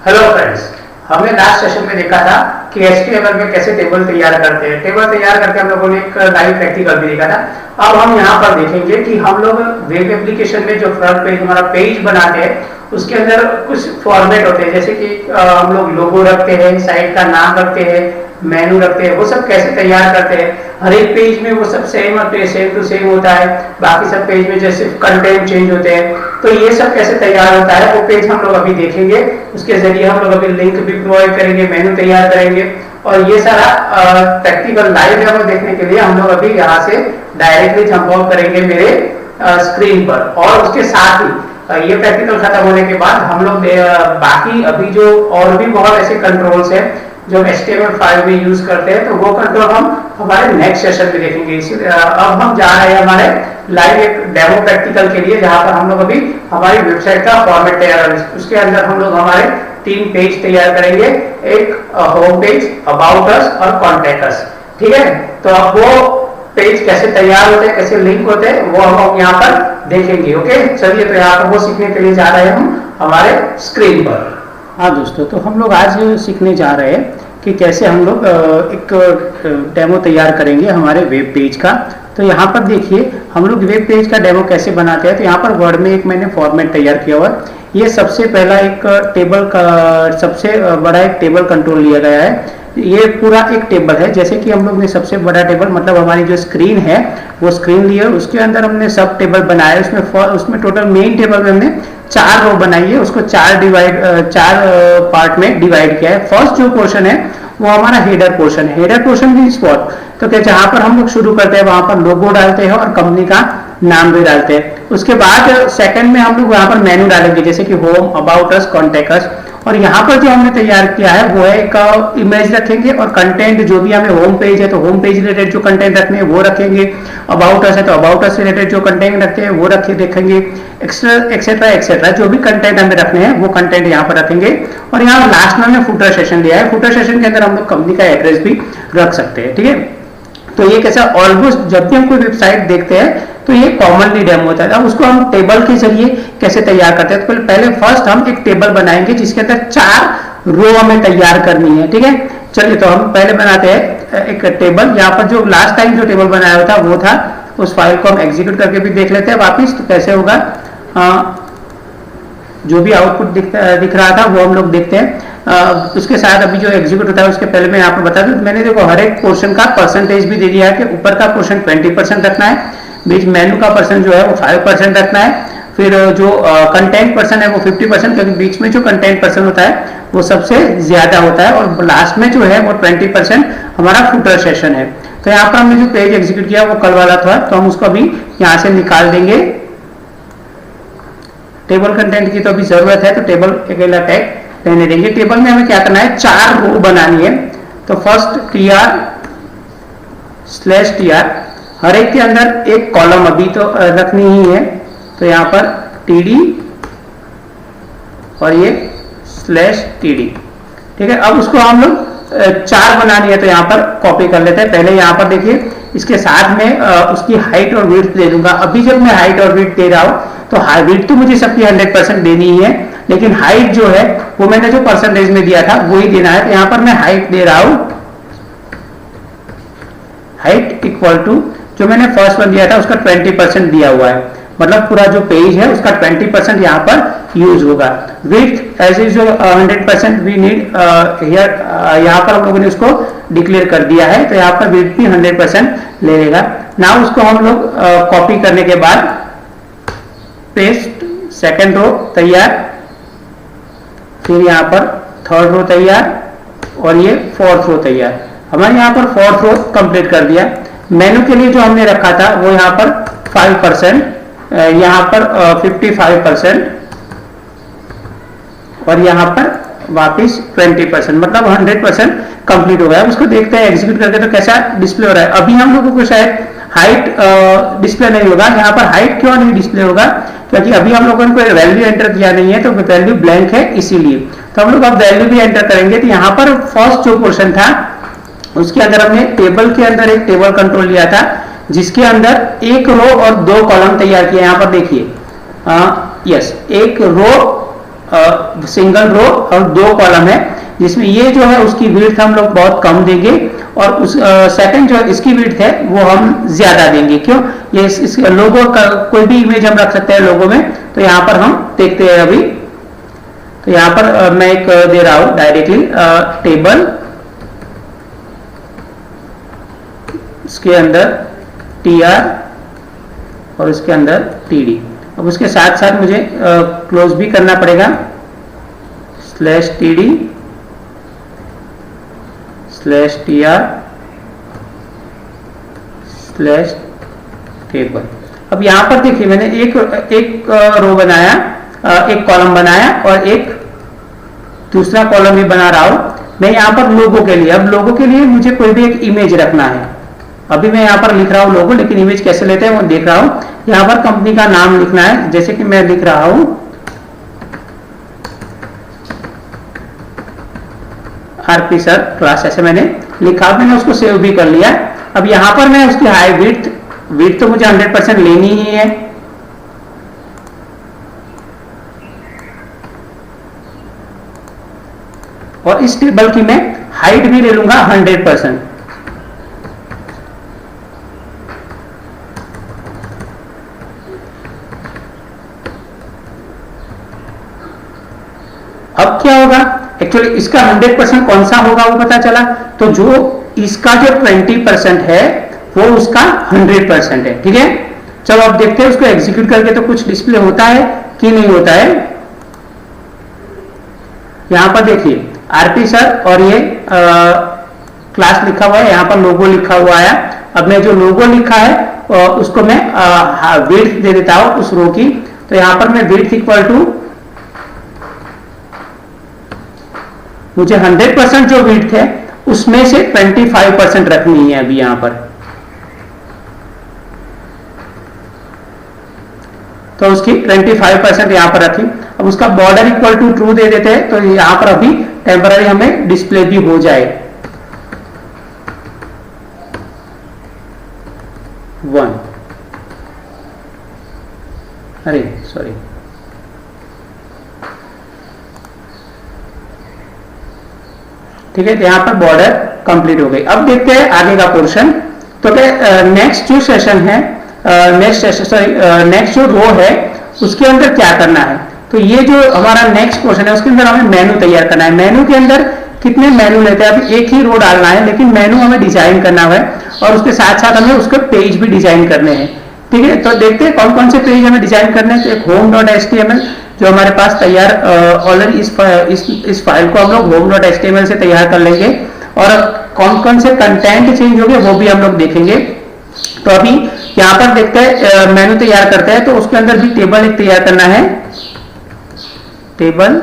Hello friends, हमने last session में देखा था कि HTML में कैसे टेबल तैयार करते हैं। टेबल तैयार करके हम लोगों ने एक लाइव प्रैक्टिकल भी देखा था। अब हम यहाँ पर देखेंगे कि हम लोग वेब एप्लीकेशन में जो फ्रंट पेज हमारा पेज बनाते हैं उसके अंदर कुछ फॉर्मेट होते हैं, जैसे कि हम लोग लोगो रखते हैं, साइट का नाम रखते हैं, मेनू रखते हैं। वो सब कैसे तैयार करते हैं, हर एक पेज में वो सब सेम टू सेम होता है। बाकी सब पेज में जैसे कंटेंट चेंज होते हैं, तो ये सब कैसे तैयार होता है वो पेज हम लोग अभी देखेंगे। उसके जरिए हम लोग अभी लिंक भी प्रोवाइड करेंगे, मेनू तैयार करेंगे, और ये सारा प्रैक्टिकल लाइव डेमो देखने के लिए हम लोग अभी यहाँ से डायरेक्टली जंप आउट करेंगे मेरे स्क्रीन पर। और उसके साथ ही ये प्रैक्टिकल खत्म होने के बाद हम लोग बाकी अभी जो और भी बहुत ऐसे कंट्रोल्स हैं जो HTML फाइल में यूज करते हैं, तो वो कंट्रोल हम हमारे नेक्स्ट सेशन में देखेंगे। इसीलिए अब हम जा रहे हैं हमारे लाइव एक डेमो प्रैक्टिकल के लिए, जहां पर हम लोग अभी हमारी वेबसाइट का फॉर्मेट तैयार करेंगे। उसके अंदर हम लोग हमारे 3 पेज तैयार करेंगे, एक होम पेज, अबाउट अस और कॉन्टैक्ट अस। ठीक है, तो अब वो पेज कैसे तैयार होते हैं, कैसे लिंक होते हैं, वो हम यहाँ पर देखेंगे। ओके, चलिए तो यहाँ पर वो सीखने के लिए जा रहे हैं हम हमारे स्क्रीन पर। हाँ दोस्तों, तो हम लोग आज सीखने जा रहे हैं कि कैसे हम लोग एक डेमो तैयार करेंगे हमारे वेब पेज का। तो यहाँ पर देखिए हम लोग वेब पेज का डेमो कैसे बनाते हैं। तो यहाँ पर वर्ड में एक मैंने फॉर्मेट तैयार किया हुआ है। ये सबसे पहला एक टेबल का सबसे बड़ा एक टेबल कंट्रोल लिया गया है। ये पूरा एक टेबल है, जैसे कि हम लोग ने सबसे बड़ा टेबल मतलब हमारी जो स्क्रीन है वो स्क्रीन लिया, उसके अंदर हमने सब टेबल बनाया। उसमें टोटल मेन टेबल में हमने 4 रो बनाई है, उसको 4 पार्ट में डिवाइड किया है। फर्स्ट जो पोर्शन है वो हमारा हेडर पोर्शन है। हेडर पोर्शन भी स्पॉट, तो क्या जहां पर हम लोग शुरू करते हैं वहां पर लोगो डालते हैं और कंपनी का नाम भी डालते हैं। उसके बाद सेकंड में हम लोग वहां पर मेनू डालेंगे, जैसे कि होम, अबाउट अस, कॉन्टैक्ट अस। और यहाँ पर जो हमने तैयार किया है वो है एक इमेज रखेंगे, और कंटेंट जो भी हमें होम पेज है तो होम पेज रिलेटेड जो कंटेंट रखने हैं वो रखेंगे, अबाउट अस है तो अबाउट अस रिलेटेड जो कंटेंट रखते हैं वो देखेंगे, एक्सेट्रा एक्सेट्रा जो भी कंटेंट हमें रखने हैं वो कंटेंट यहाँ पर रखेंगे। और यहाँ लास्ट में हमने फुटर सेशन लिया है। फुटर सेशन के अंदर हम लोग कंपनी का एड्रेस भी रख सकते हैं। ठीक है, तो ये कैसा ऑलमोस्ट जब भी हम कोई वेबसाइट देखते हैं तो ये कॉमनली डेमो होता है। अब उसको हम टेबल के जरिए कैसे तैयार करते हैं, तो पहले फर्स्ट हम एक टेबल बनाएंगे जिसके अंदर 4 रो हमें तैयार करनी है। ठीक है, चलिए तो हम पहले बनाते हैं एक टेबल। यहाँ पर जो लास्ट टाइम जो टेबल बनाया हुआ था वो था, उस फाइल को हम एग्जीक्यूट करके भी देख लेते हैं वापिस तो कैसे होगा। जो भी आउटपुट दिख रहा था वो हम लोग देखते हैं। उसके साथ अभी जो एग्जीक्यूट होता है उसके पहले मैं यहाँ पर बता दूं, मैंने देखो हर एक पोर्शन का परसेंटेज भी दे दिया है कि ऊपर का पोर्शन 20% रखना है, बीच मेनू का पर्सन जो है वो 5% रखना है, फिर जो कंटेंट पर्सन है वो 50%, क्योंकि बीच में जो कंटेंट पर्सन होता है वो सबसे ज्यादा होता है, और लास्ट में जो है वो 20% हमारा फुटर सेशन है। तो यहाँ पर हमने जो पेज एग्जीक्यूट किया वो कल वाला था, तो हम उसको अभी यहाँ से निकाल देंगे। टेबल कंटेंट की तो अभी जरूरत है, तो टेबल अकेला टैग रहने देंगे। टेबल में हमें क्या करना है, 4 रो बनानी है। तो फर्स्ट tr/tr, हर एक के अंदर एक कॉलम अभी तो रखनी ही है, तो यहाँ पर td और ये /td। ठीक है, अब उसको हम लोग 4 बनानी है, तो यहाँ पर कॉपी कर लेते हैं। पहले यहाँ पर देखिए इसके साथ में उसकी हाइट और विड्थ दे दूंगा। अभी जब मैं हाइट और विड्थ दे रहा हूँ तो विड्थ तो मुझे सबकी 100% देनी ही है, लेकिन हाइट जो है वो मैंने जो परसेंटेज में दिया था वही देना है। तो यहाँ पर मैं हाइट दे रहा हूं, हाइट इक्वल टू जो मैंने फर्स्ट वन दिया था उसका 20% दिया हुआ है, मतलब पूरा जो पेज है उसका 20% यहाँ पर यूज होगा। Width as is 100% we need here, यहाँ पर हम लोगों ने उसको डिक्लेयर कर दिया है, तो यहाँ पर विड्थ भी 100% ले लेगा। नाउ उसको हम लोग कॉपी करने के बाद पेस्ट, सेकेंड रो तैयार, फिर यहाँ पर थर्ड रो तैयार, और ये फोर्थ रो तैयार। हमारे यहाँ पर फोर्थ रो कंप्लीट कर दिया। मेनू के लिए जो हमने रखा था वो यहाँ पर 5%, यहाँ पर 55%, और यहाँ पर वापिस 20%, मतलब 100% कंप्लीट हो गया। उसको देखते हैं एग्जीक्यूट करके तो कैसा डिस्प्ले हो रहा है। अभी हम लोगों को शायद हाइट डिस्प्ले नहीं होगा। यहाँ पर हाइट क्यों नहीं डिस्प्ले होगा, क्योंकि अभी हम लोगों ने कोई वैल्यू एंटर किया नहीं है, तो वैल्यू ब्लैंक है इसीलिए। तो हम लोग अब वैल्यू भी एंटर करेंगे। तो यहाँ पर फर्स्ट जो पोर्शन था उसके अंदर हमने टेबल के अंदर एक टेबल कंट्रोल लिया था, जिसके अंदर एक रो और 2 कॉलम तैयार किया। यहाँ पर देखिए यस, एक रो सिंगल रो और 2 कॉलम है, जिसमें ये जो है उसकी विड्थ हम लोग बहुत कम देंगे और उस सेकंड जो इसकी विड्थ है वो हम ज्यादा देंगे। क्यों? ये इस लोगो का कोई भी इमेज हम रख सकते हैं लोगो में, तो यहाँ पर हम देखते हैं अभी। तो यहाँ पर मैं एक दे रहा हूं डायरेक्टली टेबल, इसके अंदर tr और इसके अंदर td। अब उसके साथ साथ मुझे क्लोज भी करना पड़ेगा, /td /tr /table। अब यहां पर देखिए मैंने एक रो बनाया, एक कॉलम बनाया और एक दूसरा कॉलम भी बना रहा हूं मैं यहां पर लोगो के लिए। अब लोगो के लिए मुझे कोई भी एक इमेज रखना है। अभी मैं यहाँ पर लिख रहा हूँ लोगो, लेकिन इमेज कैसे लेते हैं वो देख रहा हूँ। यहाँ पर कंपनी का नाम लिखना है, जैसे कि मैं लिख रहा हूँ आरपी सर क्लास, ऐसे मैंने लिखा, मैंने उसको सेव भी कर लिया। अब यहाँ पर मैं उसकी हाई विड्थ तो मुझे 100% लेनी ही है। और इस टेबल की मैं हाइट भी ले लूंगा 100%। अब क्या होगा, एक्चुअली इसका 100% कौन सा होगा वो पता चला। तो जो इसका जो 20% है वो उसका 100% है। ठीक है, चलो अब देखते हैं उसको एग्जीक्यूट करके तो कुछ डिस्प्ले होता है कि नहीं होता है। यहां पर देखिए आरपी सर और ये क्लास लिखा हुआ है, यहां पर लोगो लिखा हुआ है। अब मैं जो लोगो लिखा है उसको मैं विड्थ दे देता हूं उस रो की। तो यहां पर मैं विड्थ इक्वल टू, मुझे 100% जो विड्थ है उसमें से 25% रखनी है अभी यहां पर। तो उसकी 25% यहां पर रखी। अब उसका border equal to true they देते हैं, तो यहां पर अभी टेम्पररी हमें डिस्प्ले भी हो जाए 1। अरे सॉरी, ठीक है, तो यहां पर बॉर्डर कंप्लीट हो गई। अब देखते हैं आगे का पोर्शन। तो नेक्स्ट जो सेशन है, नेक्स्ट जो रो है उसके अंदर क्या करना है। तो ये जो हमारा नेक्स्ट पोर्शन है उसके अंदर हमें मेनू तैयार करना है। मेनू के अंदर कितने मेनू लेते हैं, अभी एक ही रो डालना है, लेकिन मेनू हमें डिजाइन करना है और उसके साथ साथ हमें उसके पेज भी डिजाइन करने हैं। ठीक है, तो देखते हैं कौन कौन से पेज हमें डिजाइन करने हैं। तो एक home.html जो हमारे पास तैयार ऑलरेडी इस फाइल को हम लोग home.html से तैयार कर लेंगे और कौन कौन से कंटेंट चेंज होंगे वो भी हम लोग देखेंगे। तो अभी यहाँ पर देखते हैं मेनू तैयार करते हैं, तो उसके अंदर भी टेबल एक तैयार करना है। टेबल,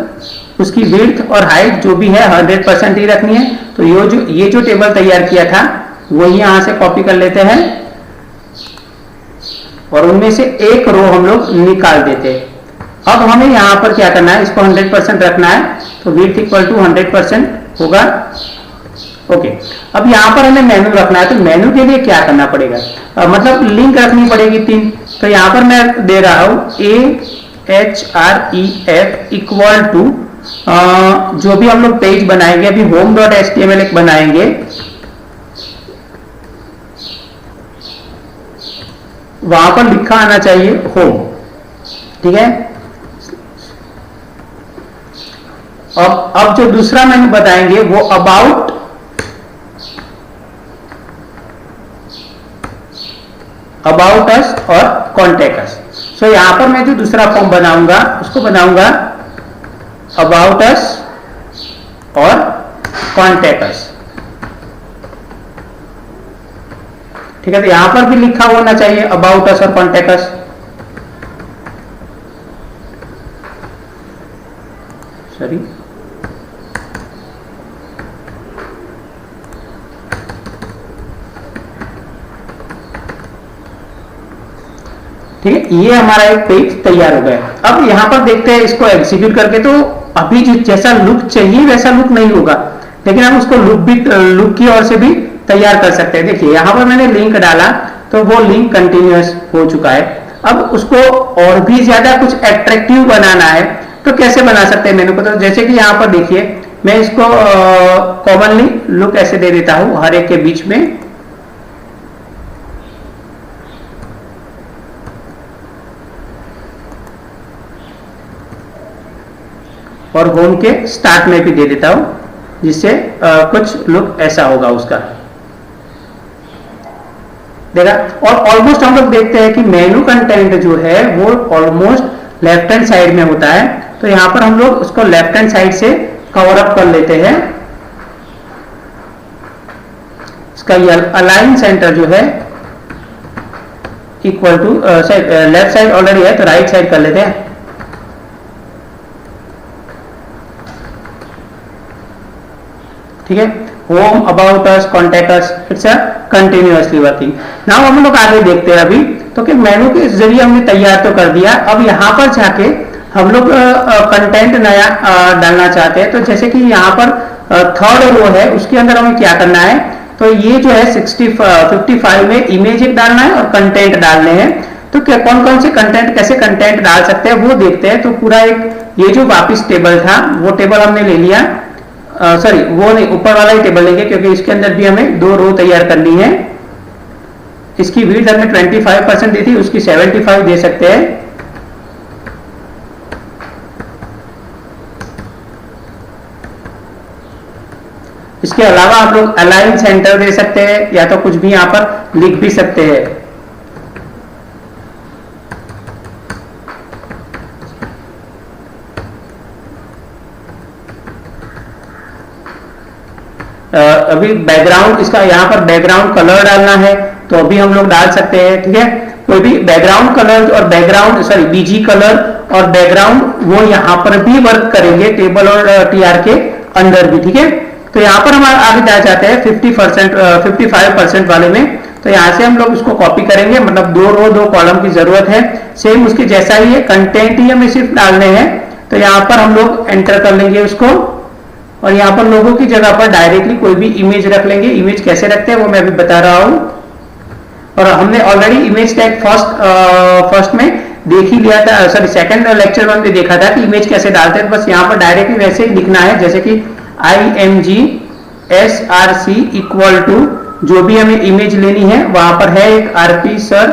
उसकी विड्थ और हाइट जो भी है 100% ही रखनी है। तो ये जो टेबल तैयार किया था वही यहां से कॉपी कर लेते हैं और उनमें से एक रो हम लोग निकाल देते हैं। अब हमें यहां पर क्या करना है, इसको 100% रखना है। तो विड्थ इक्वल टू 100% होगा। ओके, अब यहां पर हमें मेनू रखना है। तो मेनू के लिए क्या करना पड़ेगा, मतलब लिंक रखनी पड़ेगी 3। तो यहां पर मैं दे रहा हूं ahref इक्वल टू, जो भी हम लोग पेज बनाएंगे, अभी home.html एक बनाएंगे, वहां पर लिखा आना चाहिए होम। ठीक है, अब जो दूसरा मेनू बताएंगे वो अबाउट अस और कॉन्टेक्ट अस। सो यहां पर मैं जो दूसरा फॉर्म बनाऊंगा उसको बनाऊंगा अबाउट अस और कॉन्टेक्ट अस। ठीक है, तो यहां पर भी लिखा होना चाहिए अबाउट अस और कॉन्टेक्ट अस। सॉरी, ठीक है, ये हमारा एक पेज तैयार हो गया। अब यहां पर देखते हैं इसको एग्जीक्यूट करके। तो अभी जो जैसा लुक चाहिए वैसा लुक नहीं होगा, लेकिन हम उसको लुक की ओर से भी तैयार कर सकते हैं। देखिए यहां पर मैंने लिंक डाला तो वो लिंक कंटिन्यूअस हो चुका है। अब उसको और भी ज्यादा कुछ एट्रैक्टिव बनाना है, तो कैसे बना सकते हैं मेनू को, तो जैसे कि यहाँ पर देखिए मैं इसको कॉमनली लुक ऐसे दे देता हूं हर एक के बीच में, और होम के स्टार्ट में भी दे देता हूं, जिससे कुछ लुक ऐसा होगा उसका, देखा। और ऑलमोस्ट हम लोग देखते हैं कि मेनू कंटेंट जो है वो ऑलमोस्ट लेफ्ट हैंड साइड में होता है, तो यहां पर हम लोग उसको लेफ्ट हैंड साइड से कवर अप कर लेते हैं। इसका अलाइन सेंटर जो है equal to left side already है तो राइट साइड कर लेते हैं। ठीक है, home, about us, contact us, it's a continuously working. Now हम लोग आगे देखते हैं अभी, तो कि मेनू के जरिए हमने तैयार तो कर दिया, अब यहाँ पर जाके हम लोग कंटेंट नया डालना चाहते हैं। तो जैसे कि यहाँ पर थर्ड रो है, उसके अंदर हमें क्या करना है, तो ये जो है 55 में इमेज एक डालना है और कंटेंट डालने हैं। तो क्या कौन कौन से कंटेंट, कैसे कंटेंट डाल सकते हैं वो देखते हैं। तो पूरा एक ये जो वापिस टेबल था वो टेबल हमने ले लिया, सॉरी वो नहीं, ऊपर वाला ही टेबल लेंगे क्योंकि इसके अंदर भी हमें 2 रो तैयार करनी है। इसकी विड्थ हमने 25% दी थी, उसकी 75 दे सकते हैं। इसके अलावा आप लोग अलाइन सेंटर दे सकते हैं, या तो कुछ भी यहां पर लिख भी सकते हैं। अभी बैकग्राउंड, इसका यहाँ पर बैकग्राउंड कलर डालना है तो अभी हम लोग डाल सकते हैं। ठीक है, कोई भी बैकग्राउंड कलर और बैकग्राउंड सॉरी बीजी कलर और बैकग्राउंड वो यहाँ पर भी वर्क करेंगे टेबल और टीआर के अंदर भी। ठीक है, तो यहाँ पर हम आगे जा जाते हैं 55% वाले में। तो यहाँ से हम लोग उसको कॉपी करेंगे, मतलब 2 रो 2 कॉलम की जरूरत है, सेम उसके जैसा ही है, कंटेंट ही हमें सिर्फ डालने हैं। तो यहाँ पर हम लोग एंटर कर लेंगे उसको, और यहाँ पर लोगों की जगह पर डायरेक्टली कोई भी इमेज रख लेंगे। इमेज कैसे रखते हैं वो मैं अभी बता रहा हूँ, और हमने ऑलरेडी इमेज टैग फर्स्ट में देख ही लिया था, सॉरी सेकंड लेक्चर में हमने देखा था कि इमेज कैसे डालते हैं। बस यहाँ पर डायरेक्टली वैसे ही लिखना है, जैसे कि IMG SRC इक्वल टू जो भी हमें इमेज लेनी है वहां पर है एक RP सर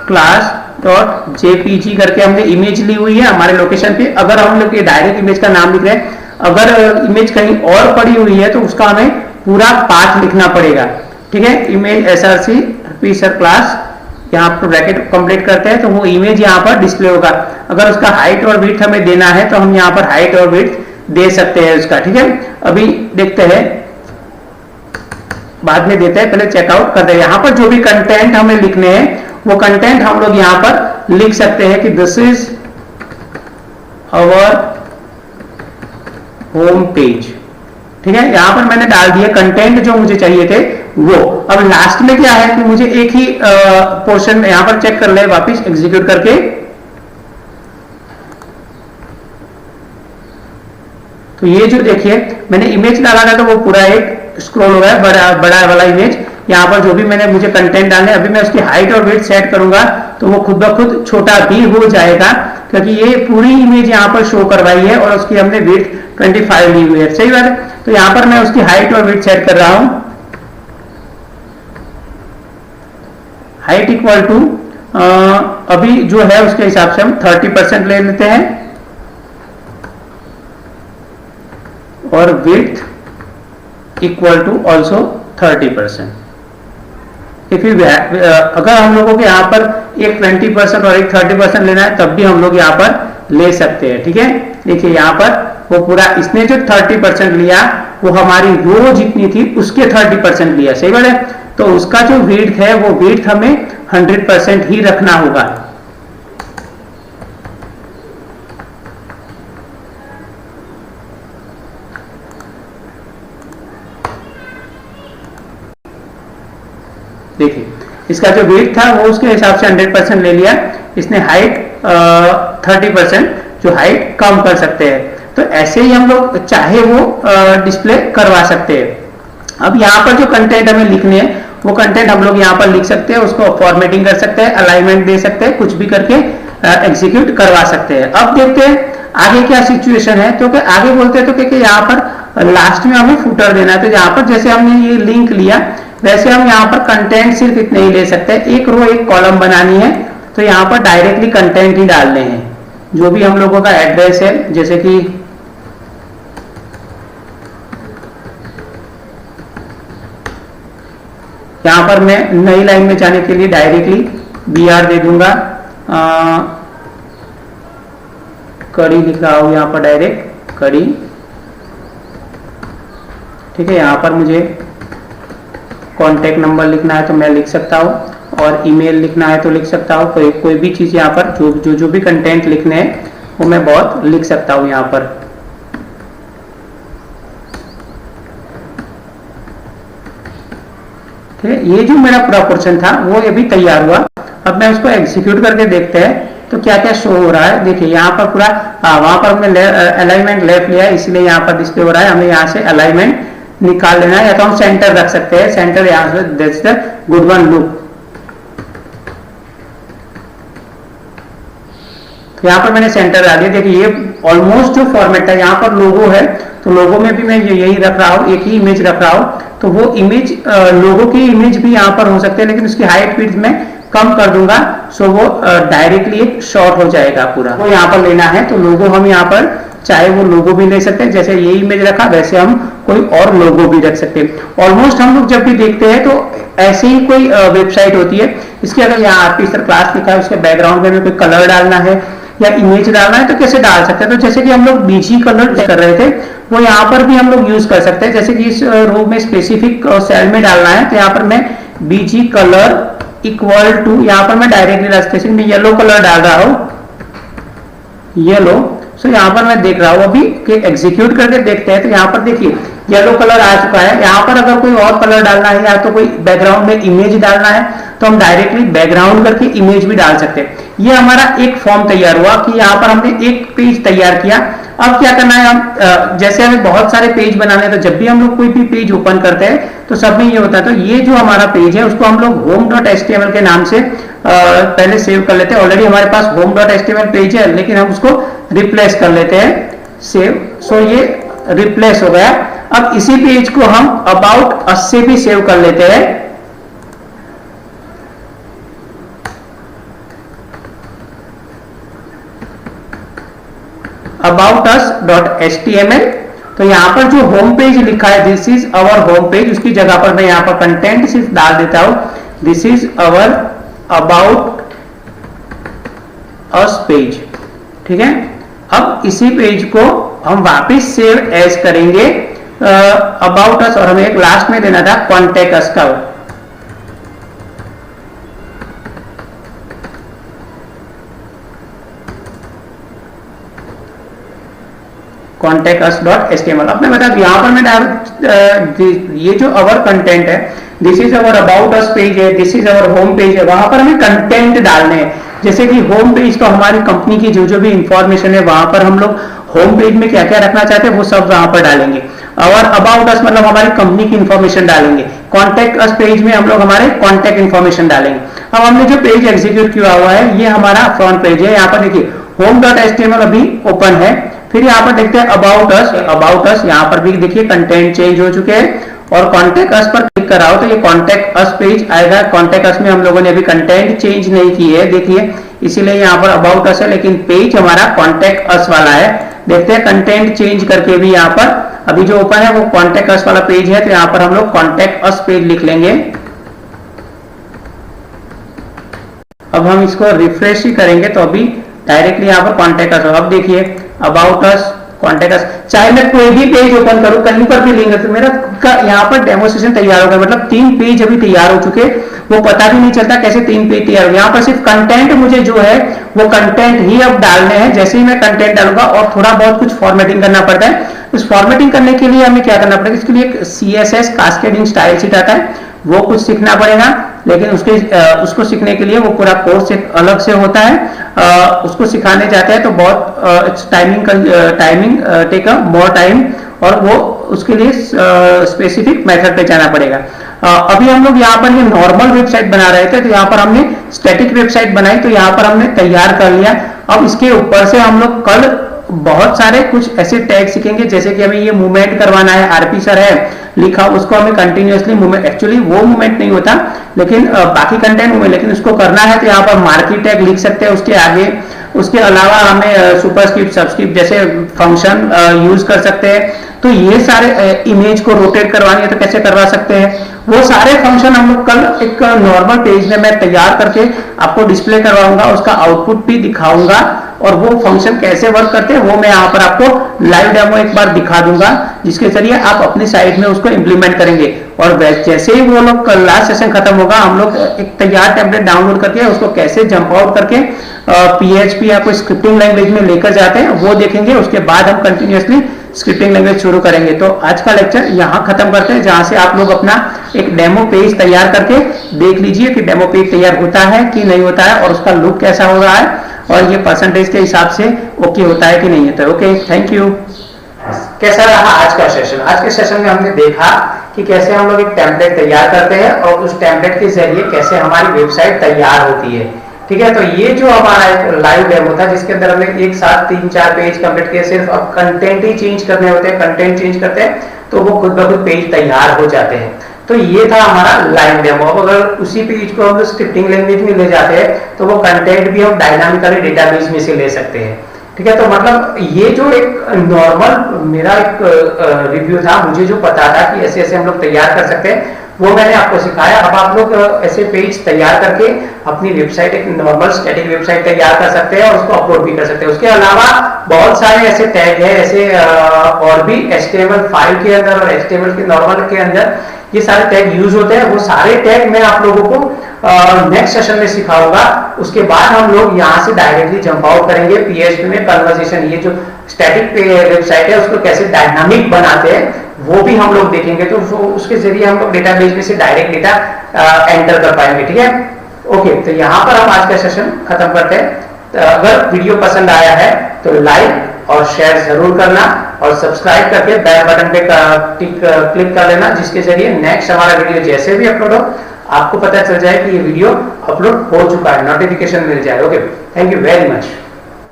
क्लास .jpg करके हमने इमेज ली हुई है हमारे लोकेशन पे। अगर हम लोग ये डायरेक्ट इमेज का नाम लिख रहे हैं, अगर इमेज कहीं और पड़ी हुई है तो उसका हमें पूरा पाथ लिखना पड़ेगा। ठीक है, image SRC RP sir class, यहाँ पर ब्रैकेट कंप्लीट करते हैं तो वो इमेज यहाँ पर डिस्प्ले होगा। अगर उसका हाइट और विड्थ हमें देना है तो हम यहाँ पर हाइट और विड्थ दे सकते हैं उसका। ठीक है, अभी देखते हैं, बाद में देते हैं, पहले चेकआउट करते हैं। यहाँ पर जो भी कंटेंट हमें लिखने हैं वो कंटेंट हम लोग यहाँ पर लिख सकते हैं कि this is our home page. ठीक है, यहां पर मैंने डाल दिया कंटेंट जो मुझे चाहिए थे वो। अब लास्ट में क्या है कि मुझे एक ही पोर्शन यहां पर चेक कर ले, वापस एग्जीक्यूट करके। तो ये जो देखिए मैंने इमेज डाला था तो वो पूरा एक स्क्रॉल हो गया, बड़ा वाला इमेज। यहाँ पर जो भी मैंने मुझे कंटेंट डालने, अभी मैं उसकी हाइट और वेट सेट करूंगा तो वो खुद ब खुद छोटा भी हो जाएगा, क्योंकि ये पूरी इमेज यहाँ पर शो करवाई है और उसकी हमने वेट 25 ली हुई है। सही बात है, तो यहाँ पर मैं उसकी हाइट और वेट सेट कर रहा हूं। हाइट इक्वल टू अभी जो है उसके हिसाब से हम 30% ले लेते हैं, और विड्थ इक्वल टू ऑल्सो 30%। अगर हम लोगों के यहाँ पर एक 20% और एक 30% लेना है तब भी हम लोग यहाँ पर ले सकते हैं। ठीक है, देखिए यहाँ पर वो पूरा, इसने जो 30% लिया वो हमारी रो जितनी थी उसके 30% लिया। सही बात है, तो उसका जो विड्थ है वो विड्थ हमें 100% ही रखना होगा। देखिए इसका जो वेट था वो उसके हिसाब से 100% ले लिया, इसने हाइट 30% जो हाइट कम कर सकते हैं। तो ऐसे ही हम लोग चाहे वो डिस्प्ले करवा सकते हैं। अब यहाँ पर जो कंटेंट हमें लिखने हैं वो कंटेंट हम लोग यहाँ पर लिख सकते हैं, उसको फॉर्मेटिंग कर सकते हैं, अलाइनमेंट दे सकते हैं, कुछ भी करके एग्जीक्यूट करवा सकते हैं। अब देखते हैं आगे क्या सिचुएशन है। तो आगे बोलते हैं तो यहाँ पर लास्ट में हमें फुटर देना है। तो यहाँ पर जैसे हमने ये लिंक लिया वैसे हम यहाँ पर कंटेंट सिर्फ इतने ही ले सकते हैं, एक रो एक कॉलम बनानी है। तो यहाँ पर डायरेक्टली कंटेंट ही डालने हैं, जो भी हम लोगों का एड्रेस है, जैसे कि यहाँ पर मैं नई लाइन में जाने के लिए डायरेक्टली BR दे दूंगा, कड़ी लिख रहा हूं यहाँ पर डायरेक्ट कड़ी। ठीक है, यहाँ पर मुझे कॉन्टेक्ट नंबर लिखना है तो मैं लिख सकता हूँ, और ईमेल लिखना है तो लिख सकता हूँ। कोई भी चीज यहाँ पर जो भी कंटेंट लिखने हैं वो मैं बहुत लिख सकता हूँ यहाँ पर। ठीक है, ये जो मेरा पूरा पोर्शन था वो ये भी तैयार हुआ। अब मैं उसको एग्जीक्यूट करके देखते हैं तो क्या क्या शो हो रहा है। देखिए यहाँ पर पूरा वहां पर हमने अलाइनमेंट लेफ्ट लिया है, इसलिए यहाँ पर डिस्प्ले हो रहा है। हमें यहाँ से अलाइनमेंट निकाल लेना है, या तो हम सेंटर रख सकते हैं। सेंटर यहाँ से that's the good one look. यहाँ पर मैंने सेंटर डाल दिया। देखिए ये ऑलमोस्ट जो फॉर्मेट है, यहाँ पर लोगो है तो लोगो में भी मैं यही रख रहा हूँ, एक ही इमेज रख रहा हूँ। तो वो इमेज लोगो की इमेज भी यहाँ पर हो सकते हैं, लेकिन उसकी हाइट विड्थ में कम कर दूंगा, सो वो डायरेक्टली एक शॉर्ट हो जाएगा पूरा। वो यहाँ पर लेना है तो लोगो हम यहाँ पर चाहे वो लोगो भी ले सकते हैं, जैसे ये इमेज रखा वैसे हम कोई और लोगो भी रख सकते हैं। ऑलमोस्ट हम लोग जब भी देखते हैं तो ऐसे ही कोई वेबसाइट होती है, इसकी अगर यहाँ आपकी इस तरह क्लास लिखा है, उसके बैकग्राउंड में कोई कलर डालना है या इमेज डालना है तो कैसे डाल सकते हैं। तो जैसे कि हम लोग बीजी कलर कर रहे थे वो यहाँ पर भी हम लोग यूज कर सकते हैं। जैसे कि इस रो में स्पेसिफिक सेल में डालना है तो यहाँ पर मैं बीजी कलर इक्वल टू, यहाँ पर मैं डायरेक्टली रजिस्ट्रेशन में येलो कलर डाल रहा हूँ, येलो। सो यहाँ पर मैं देख रहा हूँ अभी कि एग्जीक्यूट करके देखते हैं तो यहाँ पर देखिए येलो कलर आ चुका है। यहाँ पर अगर कोई और कलर डालना है या तो कोई बैकग्राउंड में इमेज डालना है तो हम डायरेक्टली बैकग्राउंड करके इमेज भी डाल सकते हैं। ये हमारा एक फॉर्म तैयार हुआ कि यहाँ पर हमने एक पेज तैयार किया। अब क्या करना है, हम जैसे हमें बहुत सारे पेज बनाने हैं तो जब भी हम लोग कोई भी पेज ओपन करते हैं तो सब में ये होता है। तो ये जो हमारा पेज है उसको हम लोग home.html के नाम से पहले सेव कर लेते हैं। ऑलरेडी हमारे पास home.html पेज है, लेकिन हम उसको रिप्लेस कर लेते हैं सेव। सो ये रिप्लेस हो गया। अब इसी पेज को हम अबाउट अस से भी सेव कर लेते हैं। aboutus.html। तो यहां पर जो होम पेज लिखा है this is our home page, उसकी जगह पर मैं यहां पर कंटेंट सिर्फ डाल देता हूं, this is our about us page. ठीक है, अब इसी पेज को हम वापस सेव एज करेंगे अबाउट अस, और हमें एक लास्ट में देना था कॉन्टेक्ट अस का। contactus.html। अब मैं बता दूं यहाँ पर मैं ये जो अवर कंटेंट है, this is our about us page है, this is our home page है, वहां पर हमें कंटेंट डालने हैं। जैसे कि होम पेज तो हमारी कंपनी की जो भी इंफॉर्मेशन है वहां पर हम लोग होम पेज में क्या क्या रखना चाहते हैं वो सब वहां पर डालेंगे। और अबाउट अस मतलब हमारी कंपनी की इंफॉर्मेशन डालेंगे। कॉन्टेक्ट अस पेज में हम लोग हमारे कॉन्टेक्ट इंफॉर्मेशन डालेंगे। अब हमने जो पेज एग्जीक्यूट किया हुआ है ये हमारा फ्रंट पेज है। यहाँ पर देखिए home.html अभी ओपन है। फिर यहाँ पर देखते हैं अबाउट अस, यहाँ पर भी देखिए कंटेंट चेंज हो चुके हैं, और कॉन्टेक्ट अस पर क्लिक कर रहा हूं तो ये कॉन्टेक्ट अस पेज आएगा। कॉन्टेक्ट अस में हम लोगों ने अभी कंटेंट चेंज नहीं की है, देखिए, इसीलिए यहाँ पर अबाउट अस है, लेकिन पेज हमारा कॉन्टेक्ट अस वाला है। देखते हैं कंटेंट चेंज करके भी यहाँ पर अभी जो ओपन है वो कॉन्टेक्ट अस वाला पेज है, तो यहाँ पर हम लोग कॉन्टेक्ट अस पेज लिख लेंगे। अब हम इसको रिफ्रेश ही करेंगे तो अभी डायरेक्टली यहाँ पर कॉन्टेक्ट अस। अब देखिए अबाउट अस, कॉन्टेक्ट अस, चाहे मैं कोई भी पेज ओपन करूं कहीं पर भी लिंक है तो मेरा यहाँ पर डेमोस्ट्रेशन तैयार हो गया। मतलब 3 पेज अभी तैयार हो चुके, वो पता भी नहीं चलता कैसे 3 पेज तैयार हो। यहाँ पर सिर्फ कंटेंट मुझे जो है वो कंटेंट ही अब डालने हैं। जैसे ही मैं कंटेंट डालूंगा और थोड़ा बहुत कुछ फॉर्मेटिंग करना पड़ता है। उस फॉर्मेटिंग करने के लिए हमें क्या करना पड़ेगा, इसके लिए एक CSS कास्केडिंग स्टाइल शीट आता है, वो कुछ सीखना पड़ेगा। लेकिन उसको सीखने के लिए वो पूरा कोर्स एक अलग से होता है। उसको सिखाने जाते हैं तो बहुत timing take a more time, और वो उसके लिए स्पेसिफिक मेथड पे जाना पड़ेगा। अभी हम लोग यहाँ पर ये नॉर्मल वेबसाइट बना रहे थे, तो यहाँ पर हमने स्टैटिक वेबसाइट बनाई, तो यहाँ पर हमने तैयार कर लिया। अब इसके ऊपर से हम लोग कल बहुत सारे कुछ ऐसे टैग सीखेंगे, जैसे कि हमें ये मूवमेंट करवाना है, आरपी सर है लिखा, उसको हमें कंटिन्यूअसली मूवमेंट, एक्चुअली वो मूवमेंट नहीं होता लेकिन बाकी कंटेंट मूवमेंट, लेकिन उसको करना है तो यहाँ पर मार्की टैग लिख सकते हैं उसके आगे। उसके अलावा हमें सुपरस्क्रिप्ट सबस्क्रिप्ट जैसे फंक्शन यूज कर सकते हैं। तो ये सारे इमेज को रोटेट करवानी है तो कैसे करवा सकते हैं, वो सारे फंक्शन हम लोग कल एक नॉर्मल पेज में मैं तैयार करके आपको डिस्प्ले करवाऊंगा, उसका आउटपुट भी दिखाऊंगा और वो फंक्शन कैसे वर्क करते हैं वो मैं यहाँ पर आपको लाइव डेमो एक बार दिखा दूंगा, जिसके जरिए आप अपनी साइट में उसको इंप्लीमेंट करेंगे। और जैसे ही वो लोग लास्ट सेशन खत्म होगा, हम लोग एक तैयार टेम्पलेट डाउनलोड करके उसको कैसे जंप आउट करके PHP या कोई स्क्रिप्टिंग लैंग्वेज में लेकर जाते हैं वो देखेंगे। उसके बाद हम कंटिन्यूअसली स्क्रिप्टिंग लैंग्वेज शुरू करेंगे। तो आज का लेक्चर यहाँ खत्म करते हैं, जहां से आप लोग अपना एक डेमो पेज तैयार करके देख लीजिए कि डेमो पेज तैयार होता है कि नहीं होता है और उसका लुक कैसा हो रहा है और ये परसेंटेज के हिसाब से ओके होता है कि नहीं होता है। Okay, thank you. कैसा रहा आज का सेशन? आज के सेशन में हमने देखा कि कैसे हम लोग एक टेम्पलेट तैयार करते हैं और उस टेम्पलेट के जरिए कैसे हमारी वेबसाइट तैयार होती है। ठीक है, तो ये जो हमारा एक लाइव डेमो था जिसके अंदर हमने एक साथ 3-4 पेज कंप्लीट किए, सिर्फ अब कंटेंट ही चेंज करने होते हैं, कंटेंट चेंज करते हैं तो वो खुद ब खुद पेज तैयार हो जाते हैं। तो ये था हमारा लाइव डेमो। अगर उसी पेज को हम स्क्रिप्टिंग लैंग्वेज में ले जाते हैं तो वो कंटेंट भी हम डायनामिकली डेटाबेस में से ले सकते हैं। ठीक है, तो मतलब ये जो एक नॉर्मल मेरा एक रिव्यू था, मुझे जो पता था कि ऐसे ऐसे हम लोग तैयार कर सकते हैं वो मैंने आपको सिखाया। अब आप लोग ऐसे पेज तैयार करके अपनी वेबसाइट, एक नॉर्मल स्टैटिक वेबसाइट तैयार कर सकते हैं और उसको अपलोड भी कर सकते हैं। उसके अलावा बहुत सारे ऐसे टैग है, ऐसे और भी HTML फाइल के अंदर और HTML के नॉर्मल के अंदर ये सारे टैग यूज होते हैं। वो सारे टैग मैं आप लोगों को नेक्स्ट सेशन में सिखाऊंगा। उसके बाद हम लोग यहाँ से डायरेक्टली जंप आउट करेंगे PHP में कन्वर्सेशन, ये जो स्टैटिक वेबसाइट है उसको कैसे डायनामिक बनाते हैं वो भी हम लोग देखेंगे। तो उसके जरिए हम लोग डेटाबेस में से डायरेक्ट डेटा एंटर कर पाएंगे। ठीक है, ओके, तो यहाँ पर हम आज का सेशन खत्म करते हैं। तो अगर वीडियो पसंद आया है तो लाइक और शेयर जरूर करना और सब्सक्राइब करके बेल बटन पे क्लिक कर लेना, जिसके जरिए नेक्स्ट हमारा वीडियो जैसे भी अपलोड हो आपको पता चल जाए कि ये वीडियो अपलोड हो चुका है, नोटिफिकेशन मिल जाए। Okay, thank you very much.